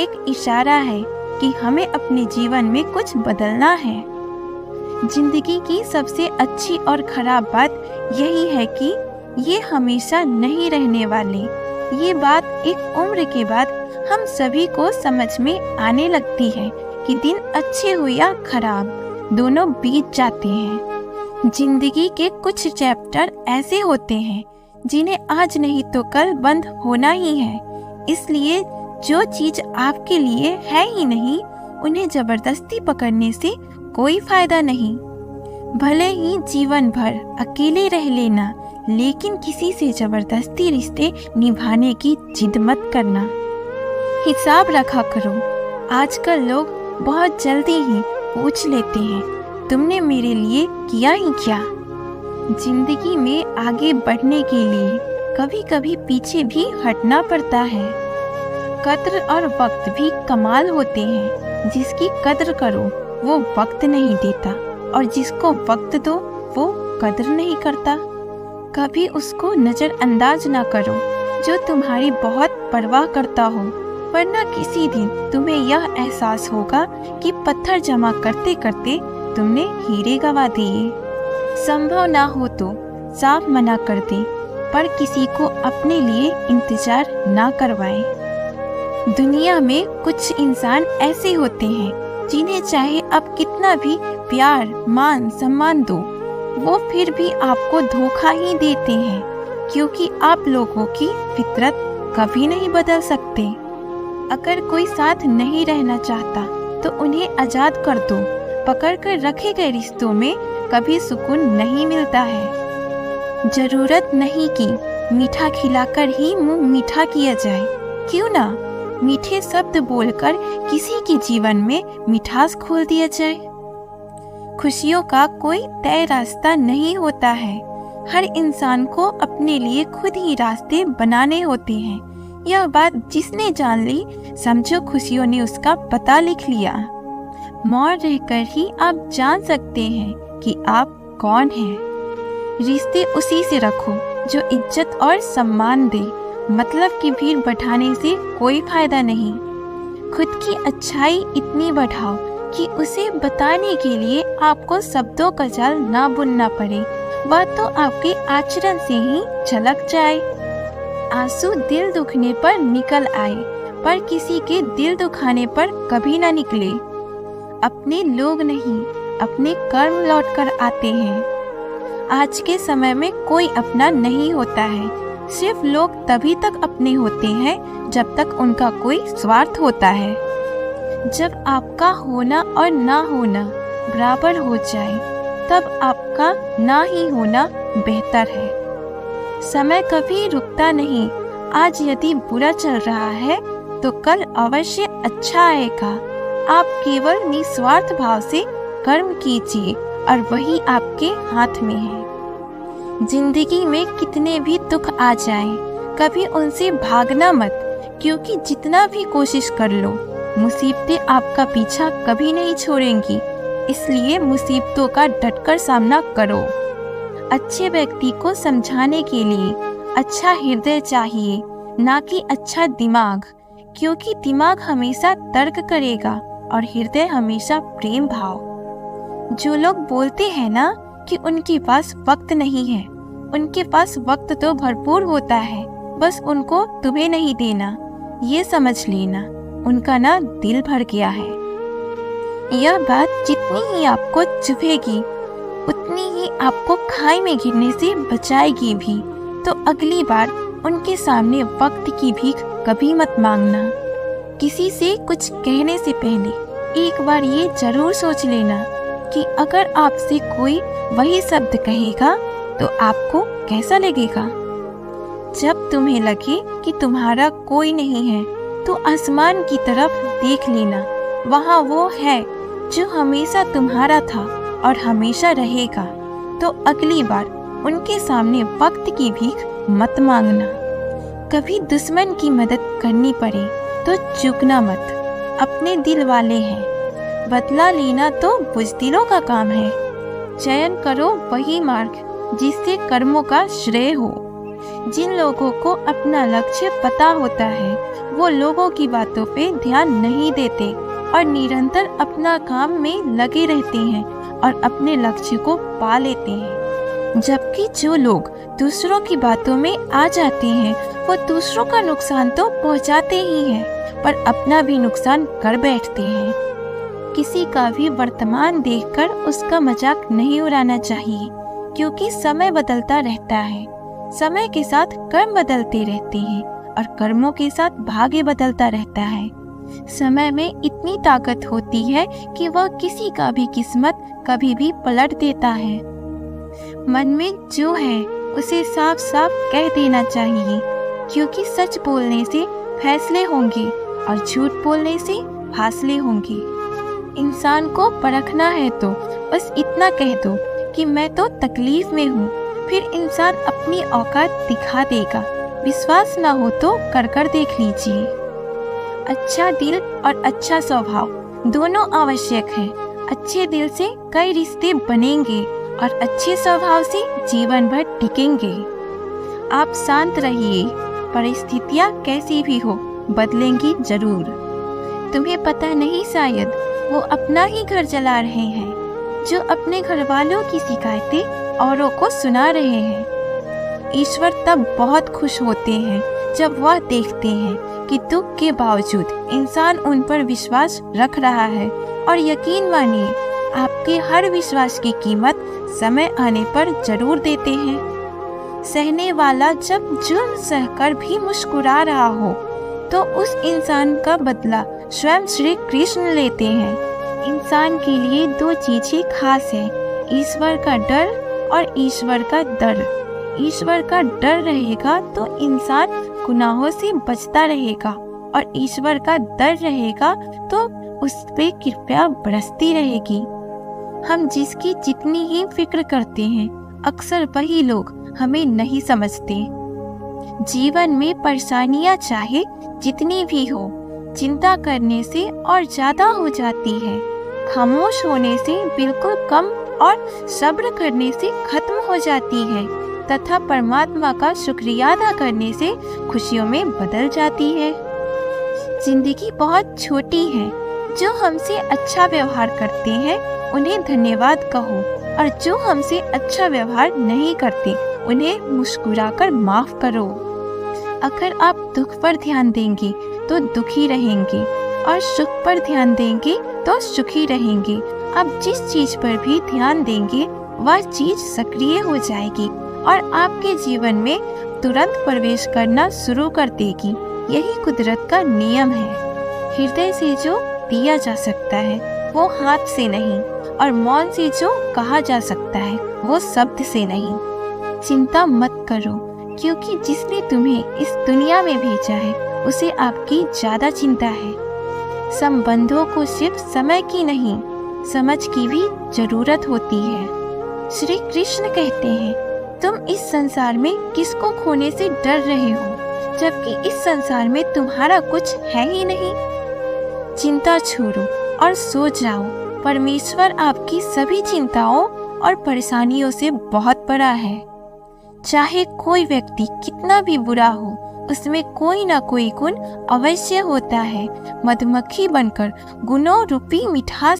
एक इशारा है कि हमें अपने जीवन में कुछ बदलना है। जिंदगी की सबसे अच्छी और खराब बात यही है कि ये हमेशा नहीं रहने वाले। ये बात एक उम्र के बाद हम सभी को समझ में आने लगती है कि दिन अच्छे हो या खराब, दोनों बीत जाते हैं। जिंदगी के कुछ चैप्टर ऐसे होते हैं जिन्हें आज नहीं तो कल बंद होना ही है। इसलिए जो चीज आपके लिए है ही नहीं, उन्हें जबरदस्ती पकड़ने से कोई फायदा नहीं। भले ही जीवन भर अकेले रह लेना, लेकिन किसी से जबरदस्ती रिश्ते निभाने की जिद मत करना। हिसाब रखा करो। आजकल लोग बहुत जल्दी ही पूछ लेते हैं, तुमने मेरे लिए किया ही क्या। जिंदगी में आगे बढ़ने के लिए कभी कभी पीछे भी हटना पड़ता है। कद्र और वक्त भी कमाल होते हैं। जिसकी कद्र करो वो वक्त नहीं देता, और जिसको वक्त दो वो कद्र नहीं करता। कभी उसको नजरअंदाज ना करो जो तुम्हारी बहुत परवाह करता हो, वरना किसी दिन तुम्हें यह एहसास होगा कि पत्थर जमा करते करते तुमने हीरे गंवा दिए। संभव ना हो तो साफ मना कर दे, पर किसी को अपने लिए इंतजार ना करवाएं। दुनिया में कुछ इंसान ऐसे होते हैं जिन्हें चाहे आप कितना भी प्यार मान सम्मान दो, वो फिर भी आपको धोखा ही देते हैं, क्योंकि आप लोगों की फितरत कभी नहीं बदल सकते। अगर कोई साथ नहीं रहना चाहता तो उन्हें आजाद कर दो। पकड़ कर रखे गए रिश्तों में कभी सुकून नहीं मिलता है। जरूरत नहीं कि मीठा खिलाकर ही मुंह मीठा किया जाए। क्यों ना मीठे शब्द बोलकर किसी के जीवन में मिठास खोल दिया जाए। खुशियों का कोई तय रास्ता नहीं होता है। हर इंसान को अपने लिए खुद ही रास्ते बनाने होते हैं। यह बात जिसने जान ली, समझो खुशियों ने उसका पता लिख लिया। मौन रहकर ही आप जान सकते हैं कि आप कौन हैं। रिश्ते उसी से रखो जो इज्जत और सम्मान दे। मतलब की भीड़ बढ़ाने से कोई फायदा नहीं। खुद की अच्छाई इतनी बढ़ाओ कि उसे बताने के लिए आपको शब्दों का जाल ना बुनना पड़े। बात तो आपके आचरण से ही झलक जाए। आंसू दिल दुखने पर निकल आए, पर किसी के दिल दुखाने पर कभी ना निकले। अपने लोग नहीं, अपने कर्म लौट कर आते हैं। आज के समय में कोई अपना नहीं होता है। सिर्फ लोग तभी तक अपने होते हैं जब तक उनका कोई स्वार्थ होता है। जब आपका होना और ना होना बराबर हो जाए, तब आपका ना ही होना बेहतर है। समय कभी रुकता नहीं। आज यदि बुरा चल रहा है तो कल अवश्य अच्छा आएगा। आप केवल निस्वार्थ भाव से कर्म कीजिए और वही आपके हाथ में है। जिंदगी में कितने भी दुख आ जाएं, कभी उनसे भागना मत, क्योंकि जितना भी कोशिश कर लो, मुसीबतें आपका पीछा कभी नहीं छोड़ेंगी। इसलिए मुसीबतों का डटकर सामना करो। अच्छे व्यक्ति को समझाने के लिए अच्छा हृदय चाहिए, ना कि अच्छा दिमाग, क्योंकि दिमाग हमेशा तर्क करेगा और हृदय हमेशा प्रेम भाव। जो लोग बोलते हैं ना कि उनके पास वक्त नहीं है, उनके पास वक्त तो भरपूर होता है, बस उनको तुम्हें नहीं देना। ये समझ लेना उनका ना दिल भर गया है। यह बात जितनी ही आपको चुभेगी, उतनी ही आपको खाई में गिरने से बचाएगी भी। तो अगली बार उनके सामने वक्त की भीख कभी मत मांगना। किसी से कुछ कहने से पहले एक बार ये जरूर सोच लेना कि अगर आपसे कोई वही शब्द कहेगा तो आपको कैसा लगेगा। जब तुम्हें लगे कि तुम्हारा कोई नहीं है, तो आसमान की तरफ देख लेना। वहाँ वो है जो हमेशा तुम्हारा था और हमेशा रहेगा। तो अगली बार उनके सामने वक्त की भीख मत मांगना। कभी दुश्मन की मदद करनी पड़े तो चूकना मत। अपने दिल वाले हैं, बदला लेना तो बुज़दिलों का काम है। चयन करो वही मार्ग जिससे कर्मों का श्रेय हो। जिन लोगों को अपना लक्ष्य पता होता है वो लोगों की बातों पे ध्यान नहीं देते और निरंतर अपना काम में लगे रहते हैं और अपने लक्ष्य को पा लेते हैं। जबकि जो लोग दूसरों की बातों में आ जाते हैं वो दूसरों का नुकसान तो पहुंचाते ही हैं पर अपना भी नुकसान कर बैठते हैं। किसी का भी वर्तमान देखकर उसका मजाक नहीं उड़ाना चाहिए, क्योंकि समय बदलता रहता है। समय के साथ कर्म बदलते रहते हैं और कर्मों के साथ भाग्य बदलता रहता है। समय में इतनी ताकत होती है कि वह किसी का भी किस्मत कभी भी पलट देता है। मन में जो है उसे साफ साफ कह देना चाहिए, क्योंकि सच बोलने से फैसले होंगे और झूठ बोलने से फासले होंगे। इंसान को परखना है तो बस इतना कह दो कि मैं तो तकलीफ में हूँ, फिर इंसान अपनी औकात दिखा देगा। विश्वास ना हो तो कर कर देख लीजिए। अच्छा दिल और अच्छा स्वभाव दोनों आवश्यक है। अच्छे दिल से कई रिश्ते बनेंगे और अच्छे स्वभाव से जीवन भर टिकेंगे। आप शांत रहिए, परिस्थितियाँ कैसी भी हो बदलेंगी जरूर। तुम्हें पता नहीं शायद वो अपना ही घर चला रहे हैं, जो अपने घर वालों की शिकायतें औरों को सुना रहे हैं। ईश्वर तब बहुत खुश होते हैं जब वह देखते हैं कि दुख के बावजूद इंसान उन पर विश्वास रख रहा है। और यकीन मानिए, आपके हर विश्वास की कीमत समय आने पर जरूर देते हैं। सहने वाला जब जुर्म सहकर भी मुस्कुरा रहा हो तो उस इंसान का बदला स्वयं श्री कृष्ण लेते हैं। इंसान के लिए दो चीजें खास है, ईश्वर का डर और ईश्वर का दर। ईश्वर का डर रहेगा तो इंसान गुनाहों से बचता रहेगा और ईश्वर का डर रहेगा तो उस पे कृपा बरसती रहेगी। हम जिसकी जितनी ही फिक्र करते हैं अक्सर वही लोग हमें नहीं समझते। जीवन में परेशानियां चाहे जितनी भी हो, चिंता करने से और ज्यादा हो जाती है। खामोश होने से बिल्कुल कम और सब्र करने से खत्म हो जाती है तथा परमात्मा का शुक्रिया अदा करने से खुशियों में बदल जाती है। जिंदगी बहुत छोटी है। जो हमसे अच्छा व्यवहार करते हैं उन्हें धन्यवाद कहो और जो हमसे अच्छा व्यवहार नहीं करते उन्हें मुस्कुराकर माफ करो। अगर आप दुख पर ध्यान देंगे तो दुखी रहेंगे और सुख पर ध्यान देंगे तो सुखी रहेंगे। आप जिस चीज पर भी ध्यान देंगे वह चीज सक्रिय हो जाएगी और आपके जीवन में तुरंत प्रवेश करना शुरू कर देगी। यही कुदरत का नियम है। हृदय से जो दिया जा सकता है वो हाथ से नहीं, और मौन से जो कहा जा सकता है वो शब्द से नहीं। चिंता मत करो, क्योंकि जिसने तुम्हें इस दुनिया में भेजा है उसे आपकी ज्यादा चिंता है। संबंधों को सिर्फ समय की नहीं, समझ की भी जरूरत होती है। श्री कृष्ण कहते हैं, तुम इस संसार में किसको खोने से डर रहे हो, जबकि इस संसार में तुम्हारा कुछ है ही नहीं। चिंता छोड़ो और सो जाओ। परमेश्वर आपकी सभी चिंताओं और परेशानियों से बहुत बड़ा है। चाहे कोई व्यक्ति कितना भी बुरा हो, उसमें कोई ना कोई गुण अवश्य होता है। मधुमक्खी बनकर गुणों रूपी मिठास